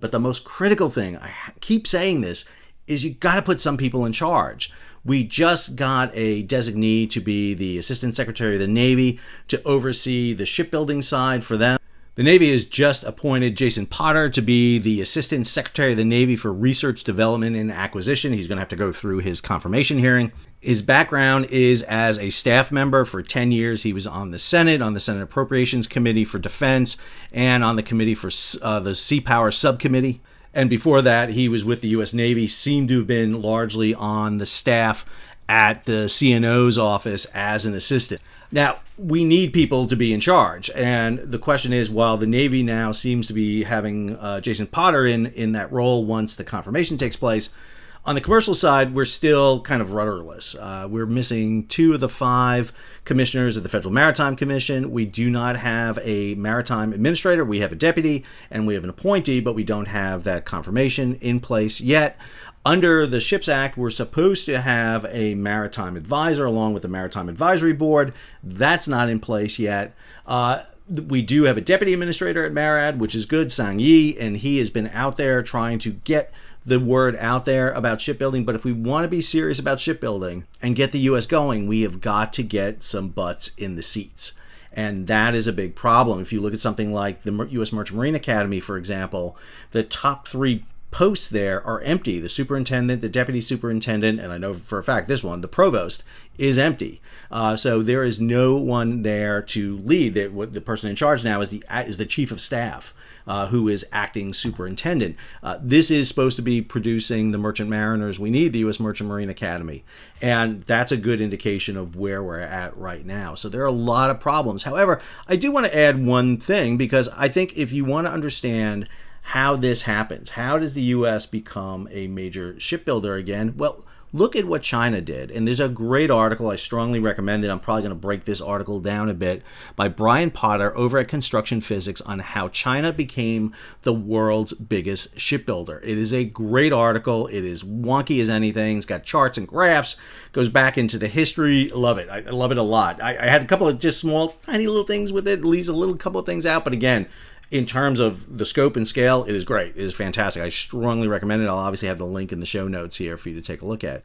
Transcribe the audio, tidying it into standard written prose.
But the most critical thing, I keep saying this, is you got to put some people in charge. We just got a designee to be the Assistant Secretary of the Navy to oversee the shipbuilding side for them. The Navy has just appointed Jason Potter to be the Assistant Secretary of the Navy for Research, Development, and Acquisition. He's going to have to go through his confirmation hearing. His background is as a staff member for 10 years. He was on the Senate Appropriations Committee for Defense, and on the committee for the Sea Power Subcommittee. And before that, he was with the U.S. Navy, seemed to have been largely on the staff at the CNO's office as an assistant. Now, we need people to be in charge. And the question is, while the Navy now seems to be having Jason Potter in that role once the confirmation takes place, on the commercial side, we're still kind of rudderless. We're missing 2 of the 5 commissioners of the Federal Maritime Commission. We do not have a maritime administrator. We have a deputy and we have an appointee, but we don't have that confirmation in place yet. Under the Ships Act, we're supposed to have a maritime advisor along with the Maritime Advisory Board. That's not in place yet. We do have a deputy administrator at MARAD, which is good, Sang Yi, and he has been out there trying to get the word out there about shipbuilding. But if we want to be serious about shipbuilding and get the U.S. going, we have got to get some butts in the seats. And that is a big problem. If you look at something like the U.S. Merchant Marine Academy, for example, the top 3 posts there are empty. The superintendent, the deputy superintendent, and I know for a fact this one, the provost, is empty. So there is no one there to lead. The person in charge now is the chief of staff, who is acting superintendent. This is supposed to be producing the merchant mariners we need, the U.S. Merchant Marine Academy. And that's a good indication of where we're at right now. So there are a lot of problems. However, I do want to add one thing, because I think if you want to understand how this happens, how does the U.S. become a major shipbuilder again? Well, look at what China did. And there's a great article, I strongly recommend it. I'm probably going to break this article down a bit, by Brian Potter over at Construction Physics, on how China became the world's biggest shipbuilder. It is a great article. It is wonky as anything. It's got charts and graphs, goes back into the history. Love it. I love it a lot. I had a couple of just small, tiny little things with it. It leaves a couple of things out. But again, in terms of the scope and scale, it is great. It is fantastic. I strongly recommend it. I'll obviously have the link in the show notes here for you to take a look at.